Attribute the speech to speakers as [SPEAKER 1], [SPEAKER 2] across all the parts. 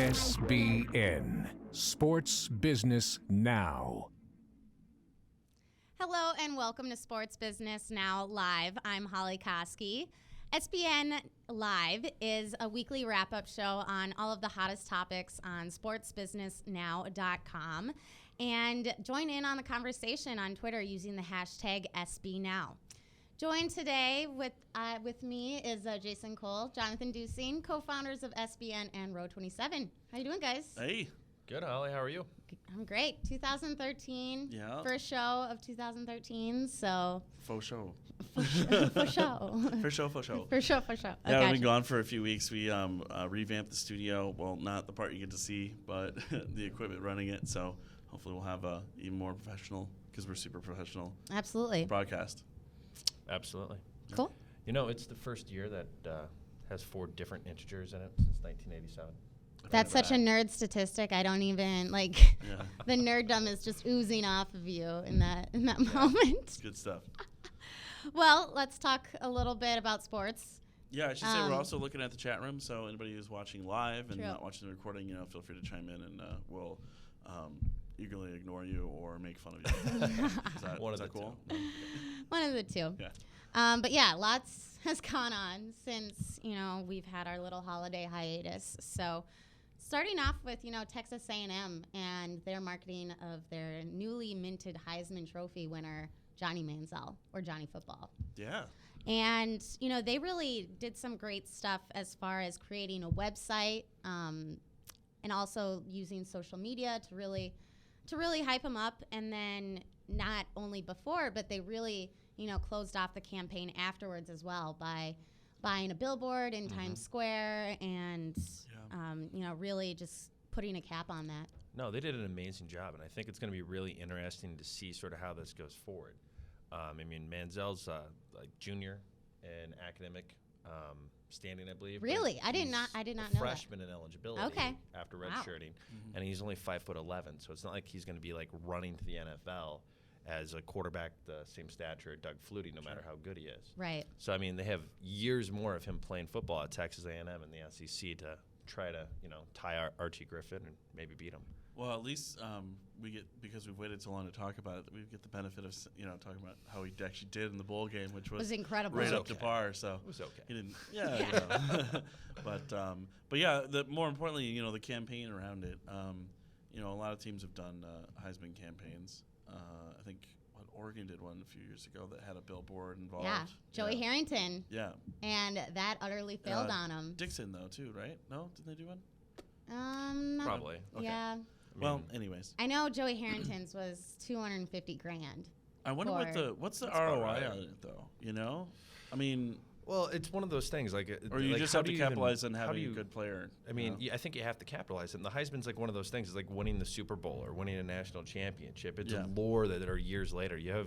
[SPEAKER 1] SBN Sports Business Now.
[SPEAKER 2] Hello and welcome to Sports Business Now Live. I'm Holly Koski. SBN Live is a weekly wrap-up show on all of the hottest topics on sportsbusinessnow.com. And join in on the conversation on Twitter using the hashtag SBNow. Joined today with me is Jason Cole, Jonathan Dusing, co-founders of SBN and Row 27. How you doing, guys?
[SPEAKER 3] Hey.
[SPEAKER 4] Good, Holly. How are you?
[SPEAKER 2] I'm great. 2013.
[SPEAKER 3] Yeah.
[SPEAKER 2] First show of 2013, so.
[SPEAKER 3] Faux show.
[SPEAKER 2] For show.
[SPEAKER 3] For show.
[SPEAKER 2] For show.
[SPEAKER 3] Yeah, we've been gone for a few weeks. We revamped the studio. Well, not the part you get to see, but the equipment running it. So hopefully we'll have a even more professional, because we're super professional.
[SPEAKER 2] Absolutely.
[SPEAKER 3] Broadcast.
[SPEAKER 4] Absolutely.
[SPEAKER 2] Cool.
[SPEAKER 4] You know, it's the first year that has 4 different integers in it since 1987.
[SPEAKER 2] That's such a nerd statistic. I don't even the nerddom is just oozing off of you in that moment.
[SPEAKER 3] It's good stuff.
[SPEAKER 2] Well, let's talk a little bit about sports.
[SPEAKER 3] Yeah, I should say we're also looking at the chat room, so anybody who's watching live and
[SPEAKER 2] True.
[SPEAKER 3] not watching the recording, feel free to chime in, and we'll eagerly ignore you or make fun of you. Is that cool?
[SPEAKER 2] One of the two.
[SPEAKER 3] Yeah.
[SPEAKER 2] But yeah, lots has gone on since we've had our little holiday hiatus. So, starting off with Texas A&M and their marketing of their newly minted Heisman Trophy winner Johnny Manziel, or Johnny Football.
[SPEAKER 3] Yeah.
[SPEAKER 2] And they really did some great stuff as far as creating a website and also using social media to really hype him up. And then not only before, but they really closed off the campaign afterwards as well by buying a billboard in Times Square and really just putting a cap on that.
[SPEAKER 4] No, they did an amazing job, and I think it's going to be really interesting to see sort of how this goes forward. Manziel's like junior in academic standing, I believe.
[SPEAKER 2] Really? I did not know that.
[SPEAKER 4] Freshman in eligibility after redshirting, and he's only 5'11", so it's not like he's going to be like running to the NFL as a quarterback the same stature Doug Flutie, no matter how good he is.
[SPEAKER 2] Right.
[SPEAKER 4] So they have years more of him playing football at Texas A&M and the SEC to try to tie Archie Griffin and maybe beat him.
[SPEAKER 3] Well, at least we get, because we've waited so long to talk about it, we get the benefit of talking about how he actually did in the bowl game, which was incredible, right up to par. So
[SPEAKER 4] it was okay.
[SPEAKER 3] He didn't, but yeah, more importantly, the campaign around it. A lot of teams have done Heisman campaigns. I think Oregon did one a few years ago that had a billboard involved.
[SPEAKER 2] Yeah, Joey Harrington.
[SPEAKER 3] Yeah.
[SPEAKER 2] And that utterly failed on him.
[SPEAKER 3] Dixon, though, too, right? No? Didn't they do one?
[SPEAKER 4] Probably.
[SPEAKER 3] Okay.
[SPEAKER 2] Yeah.
[SPEAKER 3] Well, anyways.
[SPEAKER 2] I know Joey Harrington's was $250,000.
[SPEAKER 3] I wonder what's the ROI on it, though?
[SPEAKER 4] Well, it's one of those things, or
[SPEAKER 3] you just have to capitalize on having a good player.
[SPEAKER 4] I think you have to capitalize. And the Heisman's like one of those things. It's like winning the Super Bowl or winning a national championship. It's a lore that are years later. You have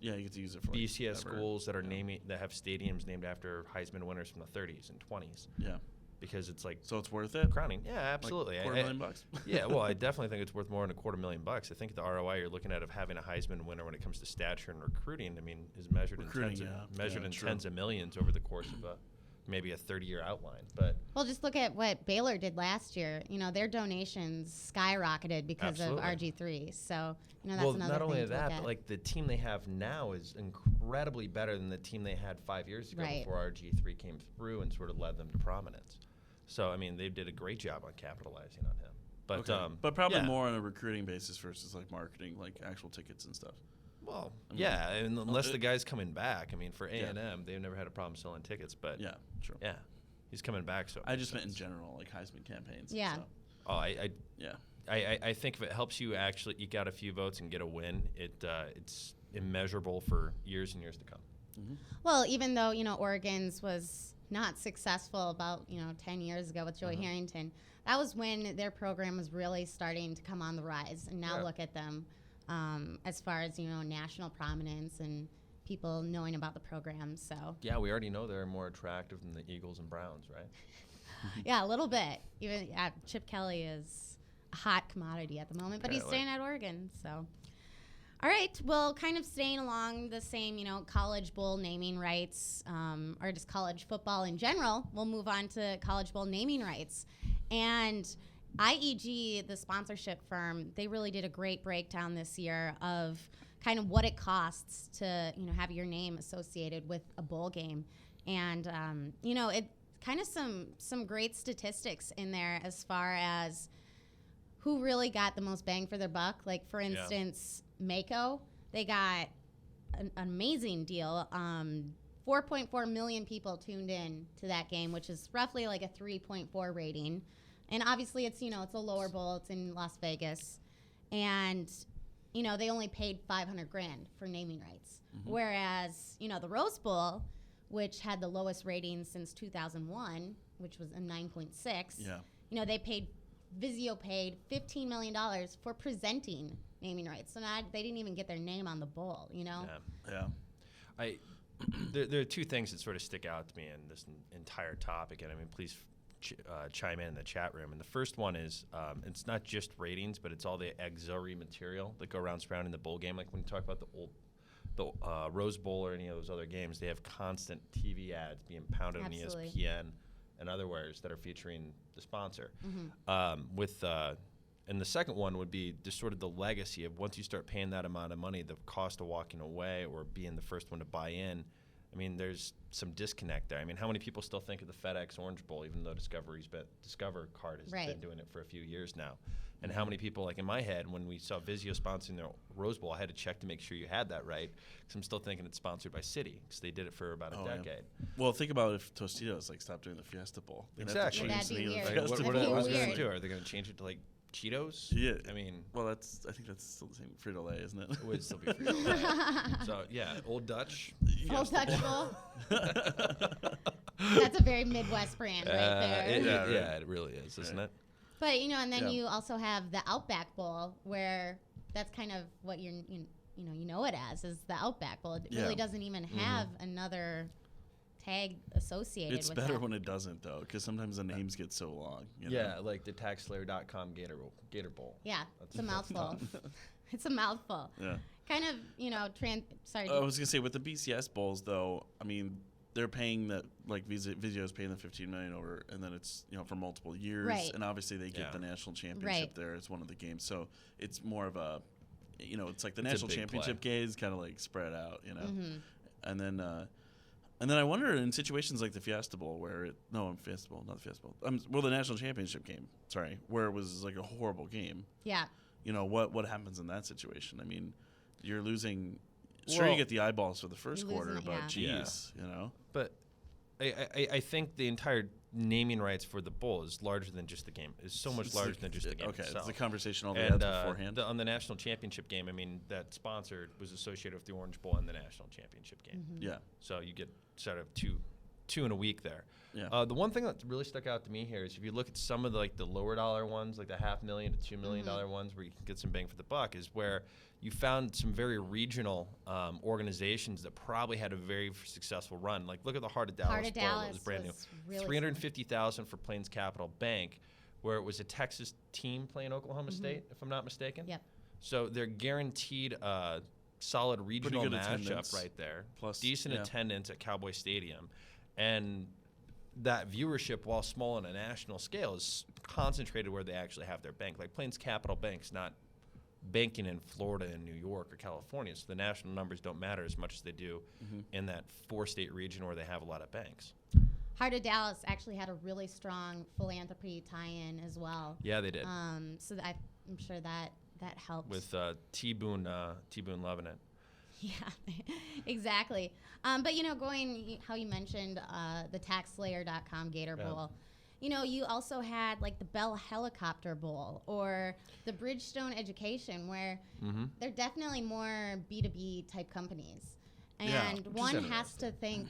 [SPEAKER 3] you get to use it for
[SPEAKER 4] BCS schools that are that have stadiums named after Heisman winners from the 30s and 20s.
[SPEAKER 3] Yeah.
[SPEAKER 4] Because it's like,
[SPEAKER 3] so it's worth it.
[SPEAKER 4] Crowning, yeah, absolutely.
[SPEAKER 3] Like $250,000.
[SPEAKER 4] Yeah, well, I definitely think it's worth more than $250,000. I think the ROI you're looking at of having a Heisman winner when it comes to stature and recruiting, is measured in tens of millions over the course of maybe a 30-year outline. But
[SPEAKER 2] just look at what Baylor did last year. Their donations skyrocketed because of RG3. So that's another thing.
[SPEAKER 4] Not only that,
[SPEAKER 2] but
[SPEAKER 4] like the team they have now is incredibly better than the team they had 5 years ago before RG3 came through and sort of led them to prominence. So, they did a great job on capitalizing on him. But
[SPEAKER 3] but probably more on a recruiting basis versus like marketing, like actual tickets and stuff.
[SPEAKER 4] Well, unless the guy's coming back. For A&M, they've never had a problem selling tickets. But
[SPEAKER 3] yeah, true.
[SPEAKER 4] Yeah, he's coming back. So
[SPEAKER 3] I just meant in general, like Heisman campaigns.
[SPEAKER 2] Yeah.
[SPEAKER 3] So.
[SPEAKER 4] Oh, I think if it helps you actually eke out a few votes and get a win, it's immeasurable for years and years to come.
[SPEAKER 3] Mm-hmm.
[SPEAKER 2] Well, even though Oregon's was not successful about 10 years ago with Joey Harrington, that was when their program was really starting to come on the rise. And now look at them as far as national prominence and people knowing about the program. So
[SPEAKER 4] yeah, we already know they're more attractive than the Eagles and Browns, right?
[SPEAKER 2] Yeah, a little bit. Even Chip Kelly is a hot commodity at the moment, but he's staying at Oregon. So all right, well, kind of staying along the same, college bowl naming rights, or just college football in general, we'll move on to college bowl naming rights. And IEG, the sponsorship firm, they really did a great breakdown this year of kind of what it costs to, have your name associated with a bowl game. And, it kind of some great statistics in there as far as who really got the most bang for their buck. Like, for instance, Mako, they got an amazing deal. 4.4 million people tuned in to that game, which is roughly like a 3.4 rating. And obviously it's, it's a lower bowl. It's in Las Vegas. And, they only paid $500,000 for naming rights. Mm-hmm. Whereas, the Rose Bowl, which had the lowest rating since 2001, which was a 9.6. Yeah. Vizio paid $15 million for presenting naming rights. So now they didn't even get their name on the bowl,
[SPEAKER 3] Yeah.
[SPEAKER 4] There are two things that sort of stick out to me in this entire topic, and please chime in the chat room. And the first one is it's not just ratings, but it's all the auxiliary material that go around surrounding the bowl game. Like when you talk about the Rose Bowl or any of those other games, they have constant TV ads being pounded on ESPN and otherwise that are featuring the sponsor. Mm-hmm. And the second one would be just sort of the legacy of once you start paying that amount of money, the cost of walking away or being the first one to buy in. There's some disconnect there. How many people still think of the FedEx Orange Bowl, even though Discover Card has been doing it for a few years now? And how many people, like in my head, when we saw Vizio sponsoring the Rose Bowl, I had to check to make sure you had that right, because I'm still thinking it's sponsored by Citi, because they did it for about a decade.
[SPEAKER 3] Yeah. Well, think about if Tostitos stopped doing the Fiesta Bowl.
[SPEAKER 4] Exactly.
[SPEAKER 2] That'd be weird.
[SPEAKER 4] What are they going to do? Are they going to change it to Cheetos?
[SPEAKER 3] Yeah. Well, I think that's still the same. Frito-Lay, isn't it?
[SPEAKER 4] It would still be Frito-Lay. So, Old Dutch.
[SPEAKER 2] Old Dutch Bowl. That's a very Midwest brand right there.
[SPEAKER 4] It really is, isn't it?
[SPEAKER 2] But, and then you also have the Outback Bowl, where that's kind of what you know it as, is the Outback Bowl. It really doesn't even have another tag associated with it.
[SPEAKER 3] It's better when it doesn't, though, because sometimes the names get so long.
[SPEAKER 4] Like the taxslayer.com Gator Bowl.
[SPEAKER 2] Yeah, it's a mouthful. It's a mouthful.
[SPEAKER 3] Yeah.
[SPEAKER 2] Kind of, sorry.
[SPEAKER 3] I was going to say, with the BCS Bowls, though, they're paying that, like Vizio's paying the $15 million over, and then it's for multiple years,
[SPEAKER 2] right.
[SPEAKER 3] And obviously they get the national championship there as one of the games, so it's more of a, it's like the national championship games kind of like spread out,
[SPEAKER 2] Mm-hmm.
[SPEAKER 3] and then I wonder in situations like the Fiesta Bowl Fiesta Bowl, not the Fiesta Bowl, the national championship game, where it was like a horrible game.
[SPEAKER 2] Yeah.
[SPEAKER 3] What happens in that situation? You're losing. Sure, you get the eyeballs for the first quarter, but geez,
[SPEAKER 4] But I think the entire naming rights for the bowl is larger than just the game. It's so much larger than just the game itself.
[SPEAKER 3] It's the conversation all they had beforehand.
[SPEAKER 4] On the national championship game, that sponsor was associated with the Orange Bowl and the national championship game.
[SPEAKER 2] Mm-hmm.
[SPEAKER 3] Yeah.
[SPEAKER 4] So you get sort of two in a week there.
[SPEAKER 3] Yeah.
[SPEAKER 4] The one thing that really stuck out to me here is if you look at some of the lower dollar ones, like the $500,000 to $2 million ones, where you can get some bang for the buck, is where you found some very regional organizations that probably had a very successful run. Like look at the Heart of Dallas Bowl, that was brand new. Really $350,000 for Plains Capital Bank, where it was a Texas team playing Oklahoma State, if I'm not mistaken.
[SPEAKER 2] Yep.
[SPEAKER 4] So they're guaranteed a solid regional matchup right there.
[SPEAKER 3] Plus
[SPEAKER 4] decent attendance at Cowboy Stadium, and that viewership, while small on a national scale, is concentrated where they actually have their bank. Like Plains Capital Bank's not banking in Florida and New York or California, so the national numbers don't matter as much as they do in that 4-state region where they have a lot of banks.
[SPEAKER 2] Heart of Dallas actually had a really strong philanthropy tie-in as well.
[SPEAKER 4] Yeah, they did.
[SPEAKER 2] So I'm sure that helped.
[SPEAKER 4] With T. Boone loving it.
[SPEAKER 2] Yeah, exactly. But, going how you mentioned the taxslayer.com Gator Bowl, you also had like the Bell Helicopter Bowl or the Bridgestone Education, where they're definitely more B2B type companies. And one has to think,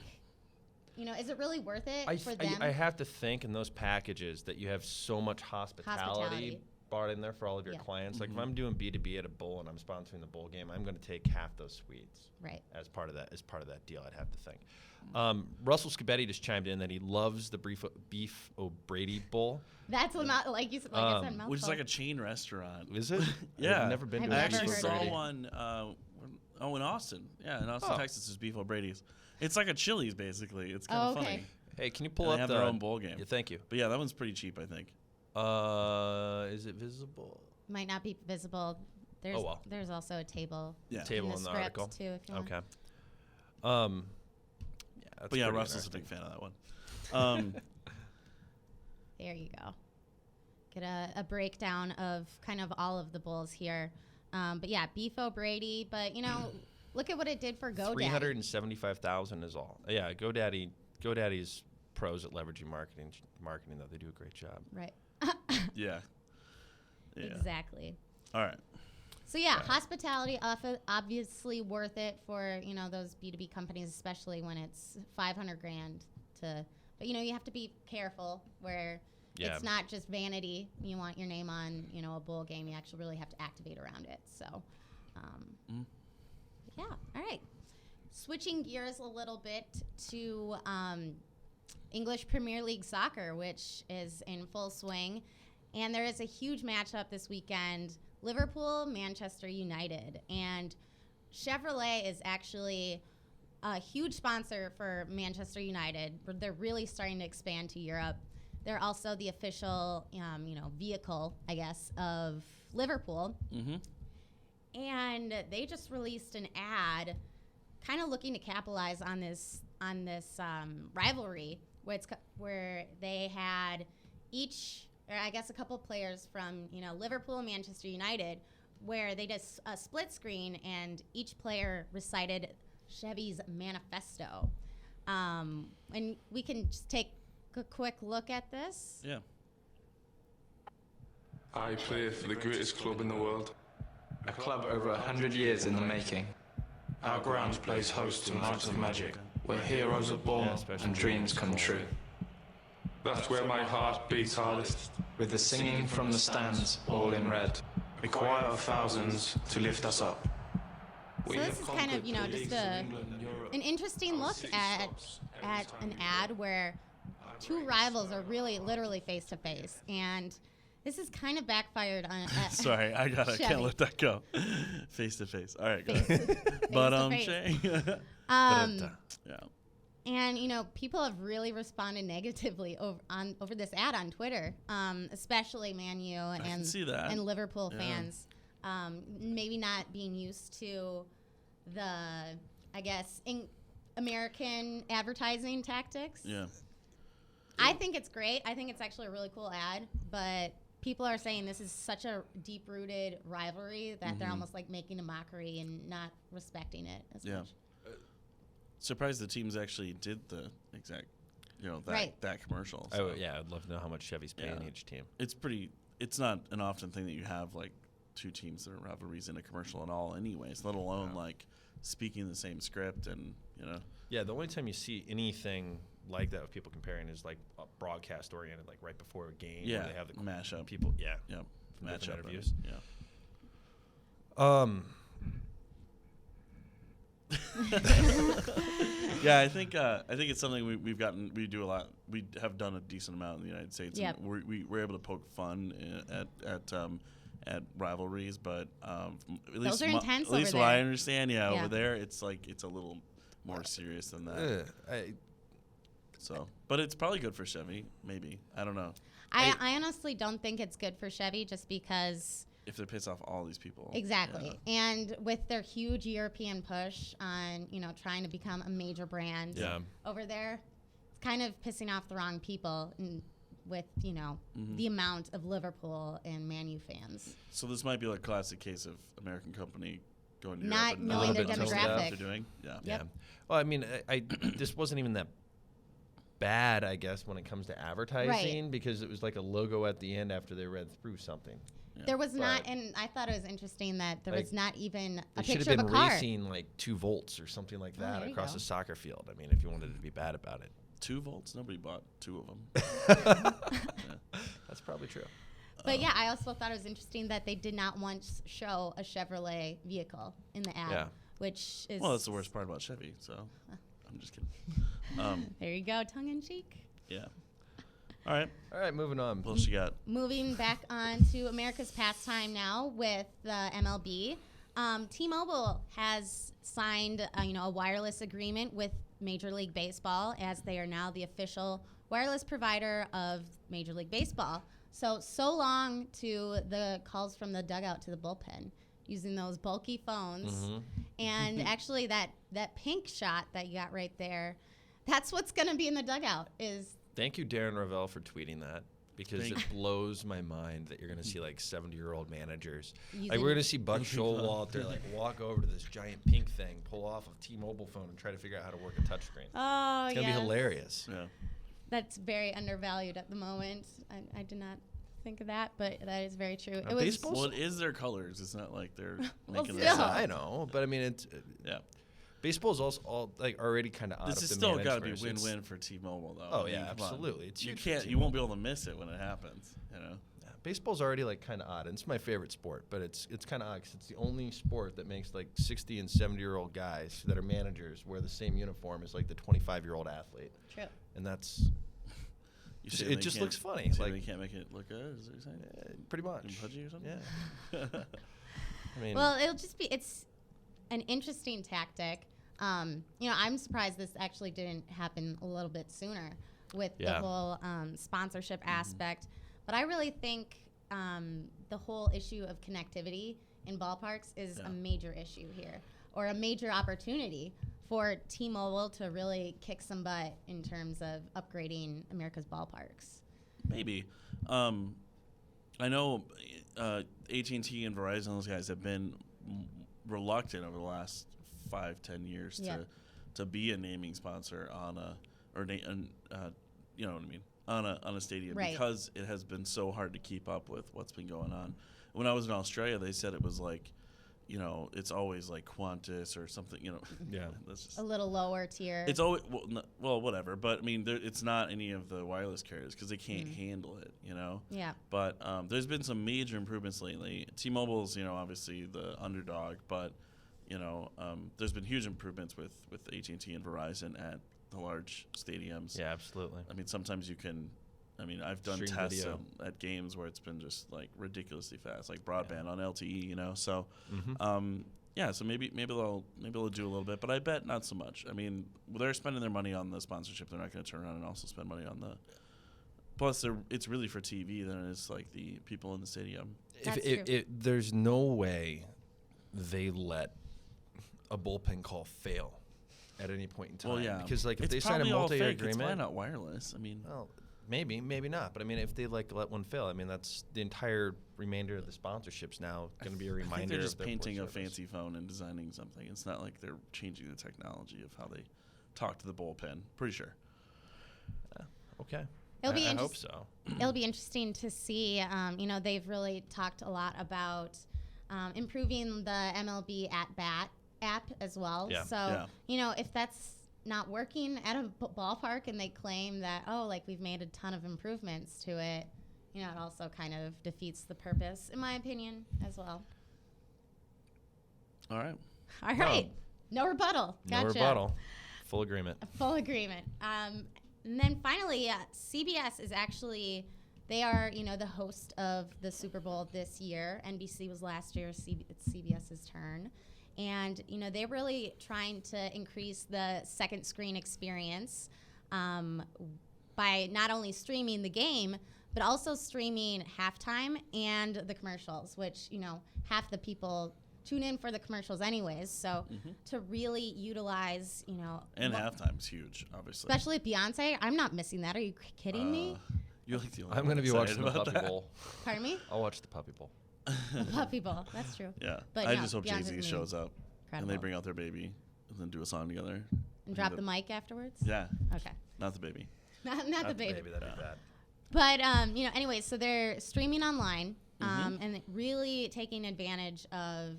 [SPEAKER 2] is it really worth it for them?
[SPEAKER 4] I have to think in those packages that you have so much hospitality brought in there for all of your clients. Like if I'm doing B2B at a bowl and I'm sponsoring the bowl game, I'm going to take half those suites as part of that deal. I'd have to think. Russell Scabetti just chimed in that he loves the Beef O'Brady Bowl.
[SPEAKER 2] That's not like you said, mouthful.
[SPEAKER 3] Which is like a chain restaurant.
[SPEAKER 4] Is it?
[SPEAKER 3] Yeah,
[SPEAKER 4] I've never been to
[SPEAKER 3] I
[SPEAKER 4] it.
[SPEAKER 3] actually saw one. In Austin. Yeah, in Austin, Texas, is Beef O'Brady's. It's like a Chili's basically. It's kind of funny.
[SPEAKER 4] Hey, can you pull up
[SPEAKER 3] their own bowl game?
[SPEAKER 4] Yeah, thank you.
[SPEAKER 3] But yeah, that one's pretty cheap, I think.
[SPEAKER 4] Is it visible?
[SPEAKER 2] Might not be visible. There's also a table.
[SPEAKER 3] Yeah.
[SPEAKER 4] Table
[SPEAKER 2] in the
[SPEAKER 4] in the
[SPEAKER 2] script
[SPEAKER 4] article.
[SPEAKER 2] too. If you want.
[SPEAKER 4] Okay. That's
[SPEAKER 3] But yeah,
[SPEAKER 4] pretty
[SPEAKER 3] Russell's a big
[SPEAKER 4] interesting.
[SPEAKER 3] fan of that one.
[SPEAKER 2] There you go. Get a breakdown of kind of all of the Bulls here. But yeah, Beefo Brady. But look at what it did for GoDaddy.
[SPEAKER 4] 375,000 is all. Yeah, GoDaddy's pros at leveraging marketing though. They do a great job.
[SPEAKER 2] Right.
[SPEAKER 3] Yeah.
[SPEAKER 2] Exactly.
[SPEAKER 3] All right.
[SPEAKER 2] So yeah, hospitality obviously worth it for those B2B companies, especially when it's $500,000 to. But you have to be careful where it's not just vanity. You want your name on a bowl game. You actually really have to activate around it. So, yeah. All right. Switching gears a little bit to English Premier League soccer, which is in full swing, and there is a huge matchup this weekend. Liverpool, Manchester United, and Chevrolet is actually a huge sponsor for Manchester United. They're really starting to expand to Europe. They're also the official, vehicle, I guess, of Liverpool. Mm-hmm. And they just released an ad, kind of looking to capitalize on this rivalry, where they had a couple players from Liverpool and Manchester United, where they did a split screen and each player recited Chevy's manifesto. And we can just take a quick look at this.
[SPEAKER 3] Yeah.
[SPEAKER 5] I play for the greatest club in the world.
[SPEAKER 6] A club over 100 years in the making.
[SPEAKER 5] Our grounds plays host to nights of magic, where heroes are born and dreams come true. That's where my heart beats hardest.
[SPEAKER 6] With the singing from the stands, all in red.
[SPEAKER 5] A choir of thousands to lift us up.
[SPEAKER 2] So this is kind of, just an interesting look at an ad where two rivals are really literally face to face, and this is kind of backfired on.
[SPEAKER 3] Sorry, I can't let that go. Face to face. All right, go.
[SPEAKER 2] But
[SPEAKER 3] Shay.
[SPEAKER 2] yeah. And people have really responded negatively over this ad on Twitter, especially Man U and Liverpool fans. Maybe not being used to the, I guess, American advertising tactics.
[SPEAKER 3] Yeah.
[SPEAKER 2] I think it's great. I think it's actually a really cool ad, but people are saying this is such a deep-rooted rivalry that they're almost like making a mockery and not respecting it as much.
[SPEAKER 3] Surprised the teams actually did the exact, that commercial.
[SPEAKER 4] So. Oh yeah, I'd love to know how much Chevy's paying each team.
[SPEAKER 3] It's not an often thing that you have like two teams that are rivalries in a commercial at all anyways, let alone like speaking the same script and
[SPEAKER 4] Yeah, the only time you see anything like that with people comparing is like broadcast oriented, like right before a game.
[SPEAKER 3] Yeah,
[SPEAKER 4] where they have the
[SPEAKER 3] mashup.
[SPEAKER 4] People,
[SPEAKER 3] mashup
[SPEAKER 4] interviews.
[SPEAKER 3] Yeah, I think it's something we do a lot. We have done a decent amount in the United States.
[SPEAKER 2] Yep.
[SPEAKER 3] And we're able to poke fun at rivalries, but at least
[SPEAKER 2] Those are intense
[SPEAKER 3] at least
[SPEAKER 2] over
[SPEAKER 3] what I
[SPEAKER 2] there.
[SPEAKER 3] understand, over there it's like it's a little more serious than that. So, but it's probably good for Chevy. Maybe, I don't know.
[SPEAKER 2] I honestly don't think it's good for Chevy just because.
[SPEAKER 3] If they piss off all these people.
[SPEAKER 2] Exactly. Yeah. And with their huge European push on, trying to become a major brand over there, it's kind of pissing off the wrong people with, the amount of Liverpool and Man U fans.
[SPEAKER 3] So this might be like a classic case of American company going to
[SPEAKER 2] Not
[SPEAKER 3] Europe and
[SPEAKER 2] knowing their
[SPEAKER 3] what
[SPEAKER 2] demographic.
[SPEAKER 3] they're doing. Yeah.
[SPEAKER 2] Yep.
[SPEAKER 4] Yeah. Well, I mean, this wasn't even that bad, I guess, when it comes to advertising, because it was like a logo at the end after they read through something.
[SPEAKER 3] Yeah.
[SPEAKER 2] There was not, and I thought it was interesting that there was not even a
[SPEAKER 4] should
[SPEAKER 2] picture
[SPEAKER 4] have
[SPEAKER 2] of
[SPEAKER 4] been
[SPEAKER 2] a car.
[SPEAKER 4] racing like 2 volts or something like that
[SPEAKER 2] there you
[SPEAKER 4] across
[SPEAKER 2] go.
[SPEAKER 4] a soccer field. I mean, if you wanted to be bad about it.
[SPEAKER 3] 2 volts? Nobody bought 2 of them.
[SPEAKER 4] That's probably true.
[SPEAKER 2] But yeah, I also thought it was interesting that they did not once show a Chevrolet vehicle in the ad, which is...
[SPEAKER 3] Well, that's the worst part about Chevy, so I'm just kidding.
[SPEAKER 2] There you go, tongue in cheek.
[SPEAKER 3] Yeah. All right,
[SPEAKER 4] moving on.
[SPEAKER 3] What else you got?
[SPEAKER 2] Moving back on to America's pastime now with the MLB. T-Mobile has signed a wireless agreement with Major League Baseball, as they are now the official wireless provider of Major League Baseball. So long to the calls from the dugout to the bullpen using those bulky phones.
[SPEAKER 4] Mm-hmm.
[SPEAKER 2] And actually that pink shot that you got right there, that's what's going to be in the dugout is.
[SPEAKER 4] Thank you, Darren Ravel, for tweeting that. Because it blows my mind that you're going to see like 70-year-old managers. Like we're going to see Buck Showalter like walk over to this giant pink thing, pull off a T-Mobile phone, and try to figure out how to work a touchscreen.
[SPEAKER 2] Oh,
[SPEAKER 4] it's going to be hilarious.
[SPEAKER 3] Yeah.
[SPEAKER 2] That's very undervalued at the moment. I did not think of that, but that is very true. It
[SPEAKER 3] baseball. Well, it is their colors. It's not like they're making
[SPEAKER 2] still.
[SPEAKER 3] this
[SPEAKER 4] Yeah,
[SPEAKER 3] up.
[SPEAKER 4] I know, but I mean it's baseball is also already kind of out of the
[SPEAKER 3] This is still got to be
[SPEAKER 4] management.
[SPEAKER 3] win-win for T-Mobile, though.
[SPEAKER 4] Oh
[SPEAKER 3] I mean,
[SPEAKER 4] yeah, absolutely. It's
[SPEAKER 3] You
[SPEAKER 4] huge
[SPEAKER 3] can't.
[SPEAKER 4] for
[SPEAKER 3] You won't be able to miss it when it happens. You know.
[SPEAKER 4] Yeah, baseball's already like kind of odd. And it's my favorite sport, but it's kind of odd because it's the only sport that makes like 60 and 70-year-old guys that are managers wear the same uniform as like the 25-year-old athlete.
[SPEAKER 2] True.
[SPEAKER 4] And that's. It just looks funny.
[SPEAKER 3] Like
[SPEAKER 4] Like
[SPEAKER 3] they can't make it look good. Is what you're saying?
[SPEAKER 4] pretty much.
[SPEAKER 3] Pudgy or something?
[SPEAKER 4] Yeah. I mean,
[SPEAKER 2] Well, it's an interesting tactic. I'm surprised this actually didn't happen a little bit sooner with the whole sponsorship aspect. But I really think the whole issue of connectivity in ballparks is a major issue here, or a major opportunity for T-Mobile to really kick some butt in terms of upgrading America's ballparks.
[SPEAKER 3] Maybe. I know AT&T and Verizon, those guys have been reluctant over the last 5-10 years to be a naming sponsor on you know what I mean, on a stadium, because it has been so hard to keep up with what's been going on. When I was in Australia, they said it was like, you know, it's always like Qantas or something, you know.
[SPEAKER 4] Yeah.
[SPEAKER 3] That's just
[SPEAKER 2] a little lower tier.
[SPEAKER 3] It's always whatever. But I mean, it's not any of the wireless carriers because they can't handle it, you know.
[SPEAKER 2] Yeah.
[SPEAKER 3] But there's been some major improvements lately. T-Mobile's, you know, obviously the underdog, but you know, there's been huge improvements with AT&T and Verizon at the large stadiums.
[SPEAKER 4] yeah, absolutely.
[SPEAKER 3] I mean, sometimes you can. I mean, I've done
[SPEAKER 4] Stream
[SPEAKER 3] tests
[SPEAKER 4] video.
[SPEAKER 3] at games where it's been just like ridiculously fast, like broadband on LTE, you know. So, yeah. So maybe they'll do a little bit, but I bet not so much. I mean, they're spending their money on the sponsorship. They're not going to turn around and also spend money on the. Plus, it's really for TV than it is like the people in the stadium.
[SPEAKER 2] That's true.
[SPEAKER 4] There's no way they let a bullpen call fail at any point in time.
[SPEAKER 3] Well, yeah,
[SPEAKER 4] because like if
[SPEAKER 3] it's
[SPEAKER 4] they sign a
[SPEAKER 3] probably all
[SPEAKER 4] multi-year
[SPEAKER 3] fake. It's
[SPEAKER 4] agreement,
[SPEAKER 3] probably not wireless. I mean,
[SPEAKER 4] well, maybe not. But I mean, if they like let one fail, I mean, that's the entire remainder of the sponsorships now going to be a
[SPEAKER 3] I think
[SPEAKER 4] reminder.
[SPEAKER 3] they're just
[SPEAKER 4] of their
[SPEAKER 3] painting
[SPEAKER 4] poor
[SPEAKER 3] a
[SPEAKER 4] service.
[SPEAKER 3] fancy phone and designing something. It's not like they're changing the technology of how they talk to the bullpen. Pretty sure.
[SPEAKER 4] Okay.
[SPEAKER 2] It'll be
[SPEAKER 4] I hope so.
[SPEAKER 2] It'll be interesting to see. They've really talked a lot about improving the MLB at bat app as well.
[SPEAKER 4] Yeah.
[SPEAKER 2] So, if that's not working at a ballpark and they claim that, we've made a ton of improvements to it, it also kind of defeats the purpose, in my opinion, as well.
[SPEAKER 3] All right.
[SPEAKER 2] All right. No rebuttal. Gotcha.
[SPEAKER 4] No rebuttal. Full agreement.
[SPEAKER 2] Full agreement. And then finally, CBS is actually, they are, the host of the Super Bowl this year. NBC was last year. It's CBS's turn. And, they're really trying to increase the second screen experience by not only streaming the game, but also streaming halftime and the commercials, which, half the people tune in for the commercials anyways. So to really utilize,
[SPEAKER 3] And halftime's huge, obviously.
[SPEAKER 2] especially with Beyonce, I'm not missing that. Are you kidding me?
[SPEAKER 3] You're like the only
[SPEAKER 4] I'm going to be
[SPEAKER 3] one
[SPEAKER 4] watching the
[SPEAKER 3] excited
[SPEAKER 4] Puppy
[SPEAKER 3] about
[SPEAKER 4] Bowl.
[SPEAKER 2] Pardon me?
[SPEAKER 4] I'll watch the Puppy Bowl.
[SPEAKER 2] Puppy Bowl. That's true.
[SPEAKER 3] Yeah.
[SPEAKER 2] But
[SPEAKER 3] I
[SPEAKER 2] no,
[SPEAKER 3] just hope
[SPEAKER 2] Beyonce's
[SPEAKER 3] Jay-Z
[SPEAKER 2] gonna
[SPEAKER 3] shows
[SPEAKER 2] be
[SPEAKER 3] up and they bring out their baby and then do a song together.
[SPEAKER 2] And drop the mic afterwards?
[SPEAKER 3] Yeah.
[SPEAKER 2] Okay.
[SPEAKER 3] Not the baby.
[SPEAKER 2] Not the baby.
[SPEAKER 4] Maybe that'd be bad.
[SPEAKER 2] But, anyways, so they're streaming online and really taking advantage of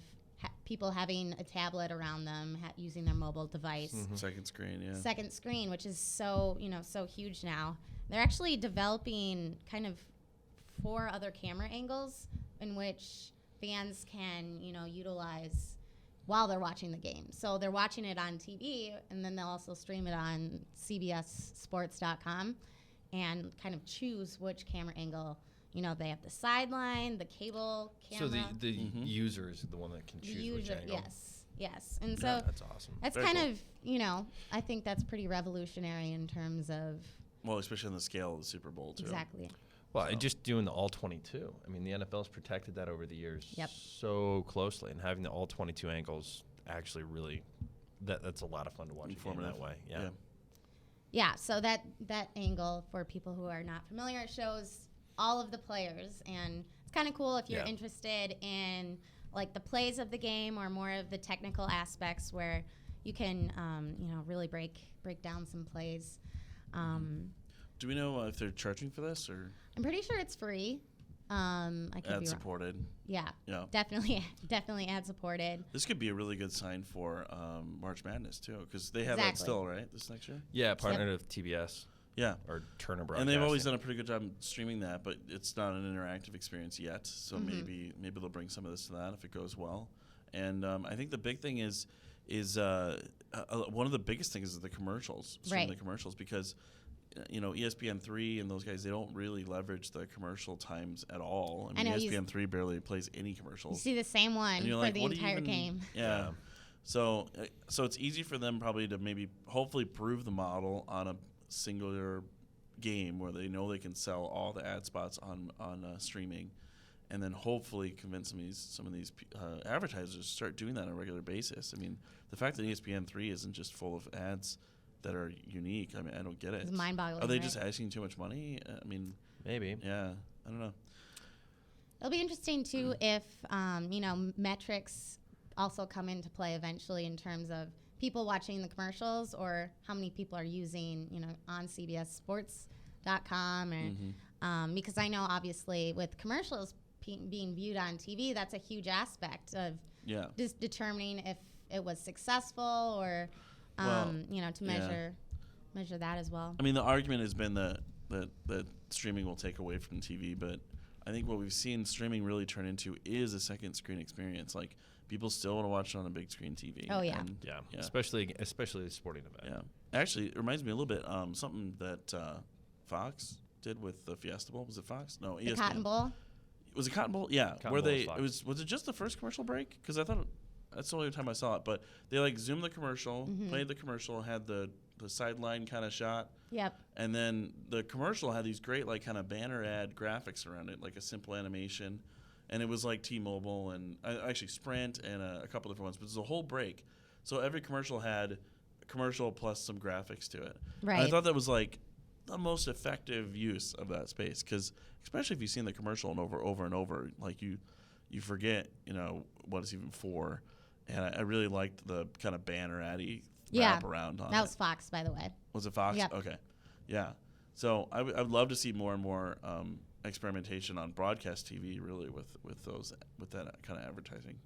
[SPEAKER 2] people having a tablet around them, using their mobile device.
[SPEAKER 3] Second screen, yeah.
[SPEAKER 2] Second screen, which is so, so huge now. They're actually developing kind of 4 other camera angles in which fans can, utilize while they're watching the game. So they're watching it on TV, and then they'll also stream it on CBSSports.com and kind of choose which camera angle. They have the sideline, the cable camera.
[SPEAKER 4] So the user is the one that can choose which angle.
[SPEAKER 2] Yes. And so
[SPEAKER 4] that's awesome.
[SPEAKER 2] that's
[SPEAKER 3] Very
[SPEAKER 2] kind
[SPEAKER 3] cool.
[SPEAKER 2] of, I think that's pretty revolutionary in terms of.
[SPEAKER 3] Well, especially on the scale of the Super Bowl, too.
[SPEAKER 2] Exactly.
[SPEAKER 4] Well, just doing the all 22. I mean, the NFL's protected that over the years so closely, and having the all 22 angles actually really that's a lot of fun to watch a game that way. Yeah.
[SPEAKER 2] Yeah, so that angle, for people who are not familiar, it shows all of the players, and it's kind of cool if you're interested in like the plays of the game or more of the technical aspects where you can really break down some plays.
[SPEAKER 3] Do we know if they're charging for this, or?
[SPEAKER 2] I'm pretty sure it's free. I could be
[SPEAKER 3] ad
[SPEAKER 2] wrong.
[SPEAKER 3] supported.
[SPEAKER 2] Yeah. Definitely ad supported.
[SPEAKER 3] This could be a really good sign for March Madness too, because they have that still, right? This next year.
[SPEAKER 4] Yeah, partnered with TBS.
[SPEAKER 3] Yeah.
[SPEAKER 4] Or Turner Broadcasting.
[SPEAKER 3] And they've always done a pretty good job streaming that, but it's not an interactive experience yet. So maybe they'll bring some of this to that if it goes well. And I think the big thing is one of the biggest things is the commercials. Streaming the commercials, because ESPN3 and those guys, they don't really leverage the commercial times at all. I mean, ESPN3 barely plays any commercials.
[SPEAKER 2] You see the same one for the entire game.
[SPEAKER 3] Yeah. So it's easy for them probably to hopefully prove the model on a singular game where they know they can sell all the ad spots on streaming, and then hopefully convince some of these advertisers to start doing that on a regular basis. I mean, the fact that ESPN3 isn't just full of ads that are unique, I mean, I don't get it.
[SPEAKER 2] It's mind-boggling.
[SPEAKER 3] Are they just asking too much money? I mean,
[SPEAKER 4] maybe.
[SPEAKER 3] Yeah, I don't know.
[SPEAKER 2] It'll be interesting too if metrics also come into play eventually in terms of people watching the commercials or how many people are using on CBSSports.com or because I know obviously with commercials being viewed on TV, that's a huge aspect of just determining if it was successful or to measure that as well.
[SPEAKER 3] I mean, the argument has been that streaming will take away from TV, but I think what we've seen streaming really turn into is a second screen experience. Like, people still want to watch it on a big screen TV.
[SPEAKER 2] Oh yeah,
[SPEAKER 3] and,
[SPEAKER 4] especially a sporting event.
[SPEAKER 3] Yeah, actually, it reminds me a little bit something that Fox did with the Fiesta Bowl. Was it Fox? No, ESPN.
[SPEAKER 2] The Cotton Bowl.
[SPEAKER 3] Was it Cotton Bowl? Yeah,
[SPEAKER 4] Cotton Bowl
[SPEAKER 3] was it just the first commercial break? Because I thought that's the only time I saw it. But they zoomed the commercial, played the commercial, had the sideline kind of shot.
[SPEAKER 2] Yep.
[SPEAKER 3] And then the commercial had these great kind of banner ad graphics around it, like a simple animation. And it was like T-Mobile and actually Sprint and a couple different ones. But it was a whole break. So every commercial had a commercial plus some graphics to it.
[SPEAKER 2] Right.
[SPEAKER 3] And I thought that was the most effective use of that space, because especially if you've seen the commercial and over and over, you forget what it's even for. And I really liked the kind of banner ad-y wrap around on it.
[SPEAKER 2] That was Fox, by the way.
[SPEAKER 3] Was it Fox?
[SPEAKER 2] Yep.
[SPEAKER 3] Okay. Yeah. So I would love to see more and more experimentation on broadcast TV, really, with that kind of advertising.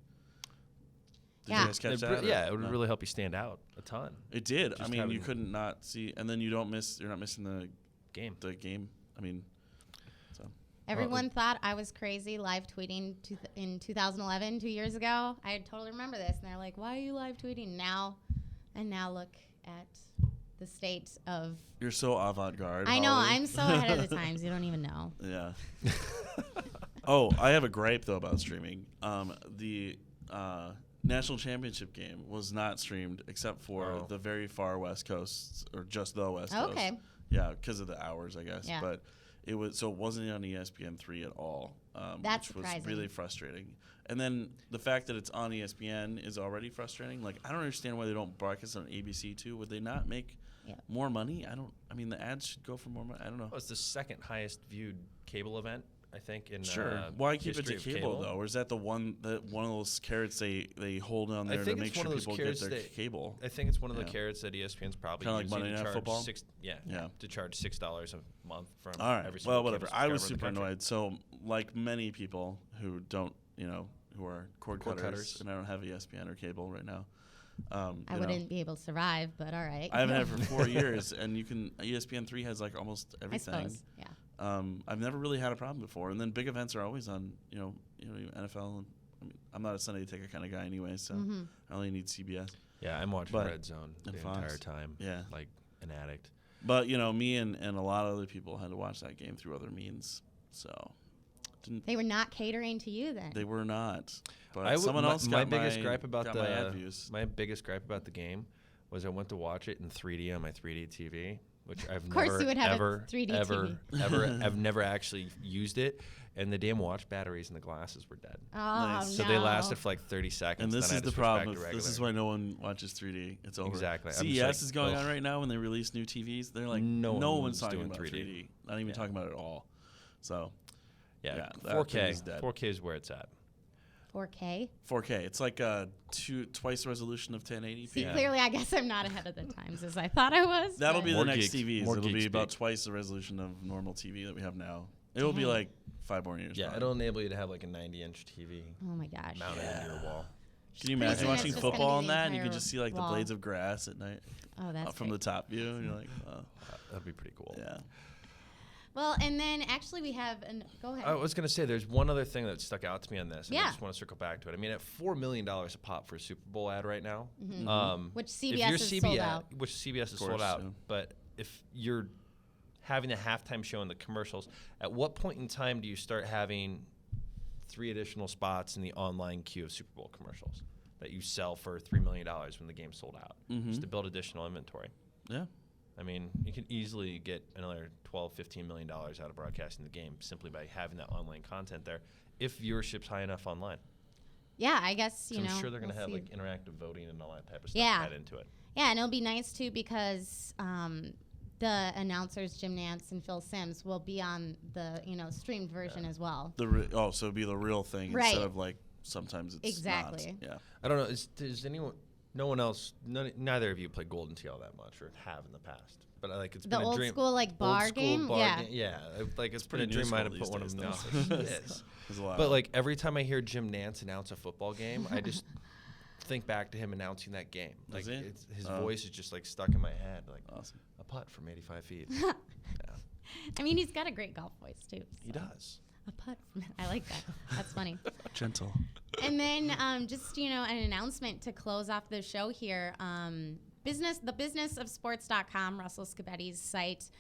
[SPEAKER 3] Did you guys catch that?
[SPEAKER 4] Yeah, it would really help you stand out a ton.
[SPEAKER 3] It did. I mean, you couldn't not see, and then you're not missing the
[SPEAKER 4] game.
[SPEAKER 3] I mean, so.
[SPEAKER 2] Everyone thought I was crazy live tweeting in 2011, 2 years ago. I totally remember this, and they're like, "Why are you live tweeting now?" And now look at the state of.
[SPEAKER 3] You're so avant-garde.
[SPEAKER 2] I know.
[SPEAKER 3] Holly.
[SPEAKER 2] I'm so ahead of the times. You don't even know.
[SPEAKER 3] Yeah. Oh, I have a gripe though about streaming. The national championship game was not streamed except for the very far West Coast, or just the West Coast.
[SPEAKER 2] Okay.
[SPEAKER 3] Yeah, because of the hours, I guess.
[SPEAKER 2] Yeah.
[SPEAKER 3] But it wasn't on ESPN3 at all.
[SPEAKER 2] That's
[SPEAKER 3] which
[SPEAKER 2] surprising.
[SPEAKER 3] was really frustrating. And then the fact that it's on ESPN is already frustrating. I don't understand why they don't broadcast on ABC too. Would they not make more money? I mean, the ads should go for more money. I don't know.
[SPEAKER 4] Well, it's the second highest viewed cable event, I think, in
[SPEAKER 3] Why keep it to
[SPEAKER 4] history of
[SPEAKER 3] cable though? Or is that one of those carrots they hold on there to make sure people get their cable?
[SPEAKER 4] I think it's one of the carrots that ESPN's probably
[SPEAKER 3] kind of
[SPEAKER 4] using
[SPEAKER 3] like Monday
[SPEAKER 4] to
[SPEAKER 3] Night
[SPEAKER 4] charge
[SPEAKER 3] Football.
[SPEAKER 4] to charge $6 a month from every single.
[SPEAKER 3] Well, whatever.
[SPEAKER 4] cable
[SPEAKER 3] I was
[SPEAKER 4] subscriber
[SPEAKER 3] super
[SPEAKER 4] in the country.
[SPEAKER 3] annoyed. So, like many people who don't, who are cord cutters, and I don't have ESPN or cable right now.
[SPEAKER 2] I wouldn't be able to survive, but all right.
[SPEAKER 3] I haven't had it for 4 years, and ESPN3 has almost everything.
[SPEAKER 2] I suppose, yeah.
[SPEAKER 3] I've never really had a problem before, and then big events are always on, NFL. And I'm not a Sunday ticket kind of guy anyway, so I only need CBS.
[SPEAKER 4] Yeah, I'm watching Red Zone the
[SPEAKER 3] Fox.
[SPEAKER 4] entire time.
[SPEAKER 3] Yeah,
[SPEAKER 4] like an addict.
[SPEAKER 3] But me and a lot of other people had to watch that game through other means, so.
[SPEAKER 2] They were not catering to you then.
[SPEAKER 3] They were not. But someone else
[SPEAKER 4] my
[SPEAKER 3] got
[SPEAKER 4] biggest gripe about
[SPEAKER 3] my ad views.
[SPEAKER 4] My biggest gripe about the game was I went to watch it in 3D on my 3D TV. which I've
[SPEAKER 2] Of course
[SPEAKER 4] never,
[SPEAKER 2] you would have
[SPEAKER 4] ever,
[SPEAKER 2] a 3D
[SPEAKER 4] ever,
[SPEAKER 2] TV.
[SPEAKER 4] ever, I've never actually used it. And the damn watch batteries in the glasses were dead.
[SPEAKER 2] Oh,
[SPEAKER 3] Nice.
[SPEAKER 4] So
[SPEAKER 2] no.
[SPEAKER 4] they lasted for like 30 seconds.
[SPEAKER 3] And this
[SPEAKER 4] then I
[SPEAKER 3] is
[SPEAKER 4] had
[SPEAKER 3] the
[SPEAKER 4] to switch back
[SPEAKER 3] problem.
[SPEAKER 4] to
[SPEAKER 3] This
[SPEAKER 4] regular.
[SPEAKER 3] is why no one watches 3D. It's over.
[SPEAKER 4] Exactly. I'm
[SPEAKER 3] CES
[SPEAKER 4] just like,
[SPEAKER 3] is going
[SPEAKER 4] ugh.
[SPEAKER 3] on right now when they release new TVs. They're like,
[SPEAKER 4] No
[SPEAKER 3] no
[SPEAKER 4] one's
[SPEAKER 3] one's talking
[SPEAKER 4] doing
[SPEAKER 3] about 3D. Not even
[SPEAKER 4] Yeah.
[SPEAKER 3] talking about it at all. So,
[SPEAKER 4] Yeah,
[SPEAKER 3] that
[SPEAKER 4] 4K.
[SPEAKER 3] thing is dead.
[SPEAKER 4] 4K is where it's at.
[SPEAKER 2] 4K.
[SPEAKER 3] 4K. It's like twice the resolution of 1080p.
[SPEAKER 2] See, clearly, I guess I'm not ahead of the times as I thought I was.
[SPEAKER 3] That'll
[SPEAKER 2] but-
[SPEAKER 3] be
[SPEAKER 4] More
[SPEAKER 3] the next
[SPEAKER 4] geek-
[SPEAKER 3] TVs.
[SPEAKER 4] more
[SPEAKER 3] It'll
[SPEAKER 4] geek
[SPEAKER 3] be about
[SPEAKER 4] speak.
[SPEAKER 3] twice the resolution of normal TV that we have now. It will be
[SPEAKER 2] Dang.
[SPEAKER 3] like 5 more years.
[SPEAKER 4] Yeah,
[SPEAKER 3] probably.
[SPEAKER 4] it'll enable you to have like a 90-inch TV
[SPEAKER 2] Oh my gosh.
[SPEAKER 4] mounted into your wall.
[SPEAKER 3] Can you
[SPEAKER 2] Pretty
[SPEAKER 3] imagine
[SPEAKER 2] soon
[SPEAKER 3] watching
[SPEAKER 2] it's just gonna
[SPEAKER 3] football
[SPEAKER 2] be
[SPEAKER 3] on
[SPEAKER 2] the
[SPEAKER 3] that and you
[SPEAKER 2] entire
[SPEAKER 3] can just see like
[SPEAKER 2] wall.
[SPEAKER 3] the blades of grass at night
[SPEAKER 2] Oh, that's
[SPEAKER 3] from the
[SPEAKER 2] great.
[SPEAKER 3] top view and you're like, oh,
[SPEAKER 4] That'd be pretty cool.
[SPEAKER 3] yeah.
[SPEAKER 2] Well, and then actually we have go ahead.
[SPEAKER 4] I was going to say, there's one other thing that stuck out to me on this. And I
[SPEAKER 2] Yeah.
[SPEAKER 4] just want to circle back to it. I mean, at $4 million a pop for a Super Bowl ad right now.
[SPEAKER 2] Which
[SPEAKER 4] if
[SPEAKER 2] CBS
[SPEAKER 4] you're
[SPEAKER 2] is sold out.
[SPEAKER 4] Which CBS is
[SPEAKER 3] course,
[SPEAKER 4] sold out.
[SPEAKER 3] yeah.
[SPEAKER 4] But if you're having the halftime show and the commercials, at what point in time do you start having 3 additional spots in the online queue of Super Bowl commercials that you sell for $3 million when the game's sold out? Just to build additional inventory.
[SPEAKER 3] Yeah.
[SPEAKER 4] I mean, you can easily get another $12, $15 million out of broadcasting the game simply by having that online content there if viewership's high enough online.
[SPEAKER 2] Yeah, I guess, you
[SPEAKER 4] So
[SPEAKER 2] know.
[SPEAKER 4] I'm sure they're going to
[SPEAKER 2] we'll
[SPEAKER 4] have
[SPEAKER 2] see.
[SPEAKER 4] like interactive voting and all that type of stuff
[SPEAKER 2] Yeah.
[SPEAKER 4] tied into it.
[SPEAKER 2] Yeah, and it'll be nice too because the announcers Jim Nantz and Phil Simms will be on the streamed version as well.
[SPEAKER 3] So it'd be the real thing
[SPEAKER 2] Right.
[SPEAKER 3] instead of like sometimes it's
[SPEAKER 2] Exactly.
[SPEAKER 3] not. Yeah.
[SPEAKER 4] I don't know. Does anyone? No one else. Neither of you play Golden Tee all that much, or have in the past. But like it's
[SPEAKER 2] The
[SPEAKER 4] been a
[SPEAKER 2] old
[SPEAKER 4] dream.
[SPEAKER 2] school like bar
[SPEAKER 4] old school
[SPEAKER 2] game.
[SPEAKER 4] bar
[SPEAKER 2] Yeah.
[SPEAKER 4] game. Yeah. Like it's been a
[SPEAKER 3] pretty
[SPEAKER 4] dream
[SPEAKER 3] new
[SPEAKER 4] of mine to
[SPEAKER 3] school
[SPEAKER 4] put one of
[SPEAKER 3] these
[SPEAKER 4] them
[SPEAKER 3] days,
[SPEAKER 4] down.
[SPEAKER 3] though.
[SPEAKER 4] It is.
[SPEAKER 3] There's a lot.
[SPEAKER 4] But like every time I hear Jim Nantz announce a football game, I just think back to him announcing that game. Like
[SPEAKER 3] Does he?
[SPEAKER 4] his
[SPEAKER 3] Oh.
[SPEAKER 4] voice is just like stuck in my head. Like
[SPEAKER 3] Awesome.
[SPEAKER 4] a putt from 85 feet.
[SPEAKER 2] I mean, he's got a great golf voice too.
[SPEAKER 4] He
[SPEAKER 2] so.
[SPEAKER 4] does.
[SPEAKER 2] A putt. I like that. That's funny.
[SPEAKER 3] Gentle.
[SPEAKER 2] And then just an announcement to close off the show here. The businessofsports.com, Russell Scabetti's site.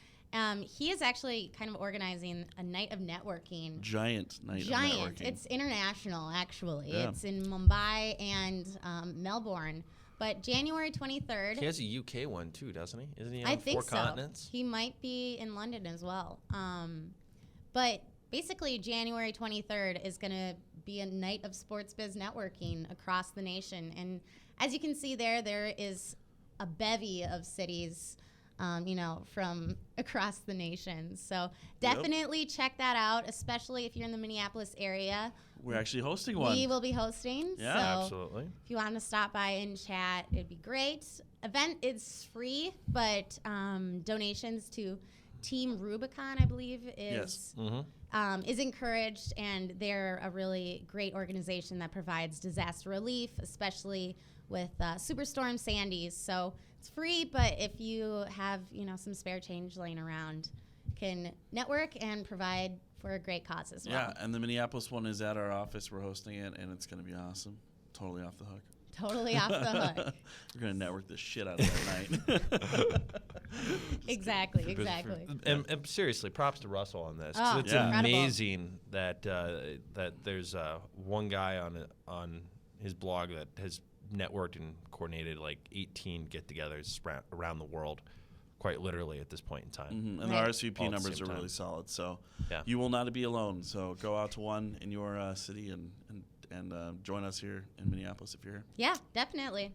[SPEAKER 2] He is actually kind of organizing a night of networking.
[SPEAKER 3] Giant night of
[SPEAKER 2] Giant.
[SPEAKER 3] networking.
[SPEAKER 2] It's international, actually.
[SPEAKER 3] Yeah.
[SPEAKER 2] It's in Mumbai and Melbourne. But January 23rd.
[SPEAKER 4] He has a UK one too, doesn't he? Isn't he on
[SPEAKER 2] I think
[SPEAKER 4] 4
[SPEAKER 2] so.
[SPEAKER 4] continents?
[SPEAKER 2] He might be in London as well. But basically, January 23rd is going to be a night of sports biz networking across the nation. And as you can see there is a bevy of cities, from across the nation. So definitely check that out, especially if you're in the Minneapolis area.
[SPEAKER 3] We're actually hosting one.
[SPEAKER 2] We will be hosting.
[SPEAKER 3] Yeah.
[SPEAKER 2] so
[SPEAKER 4] Absolutely.
[SPEAKER 2] if you want to stop by and chat, it'd be great. Event is free, but donations to Team Rubicon, I believe, is
[SPEAKER 3] Yes.
[SPEAKER 2] is encouraged, and they're a really great organization that provides disaster relief, especially with Superstorm Sandy's. So it's free, but if you have some spare change laying around, can network and provide for a great cause as well.
[SPEAKER 3] Yeah, and the Minneapolis one is at our office. We're hosting it, and it's going to be awesome. Totally off the hook.
[SPEAKER 2] Totally off the hook.
[SPEAKER 3] We're going to network the shit out of that night.
[SPEAKER 2] Exactly.
[SPEAKER 4] And seriously, props to Russell on this. 'cause
[SPEAKER 2] Oh,
[SPEAKER 4] it's
[SPEAKER 3] yeah.
[SPEAKER 2] incredible.
[SPEAKER 4] amazing that that there's one guy on his blog that has networked and coordinated like 18 get-togethers around the world, quite literally at this point in time.
[SPEAKER 3] And
[SPEAKER 2] Right.
[SPEAKER 3] the RSVP
[SPEAKER 4] All at the
[SPEAKER 3] numbers
[SPEAKER 4] same
[SPEAKER 3] are
[SPEAKER 4] time.
[SPEAKER 3] really solid. So
[SPEAKER 4] Yeah.
[SPEAKER 3] you will not be alone. So go out to one in your city and join us here in Minneapolis if you're here.
[SPEAKER 2] Yeah, definitely.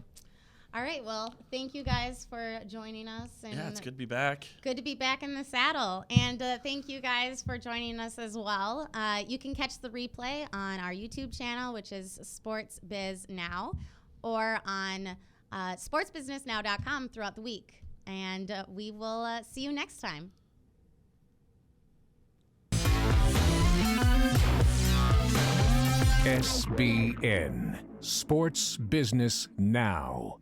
[SPEAKER 2] All right. Well, thank you guys for joining us. And
[SPEAKER 3] Yeah, it's good to be back.
[SPEAKER 2] Good to be back in the saddle. And thank you guys for joining us as well. You can catch the replay on our YouTube channel, which is Sports Biz Now, or on sportsbusinessnow.com throughout the week. And we will see you next time.
[SPEAKER 1] SBN Sports Business Now.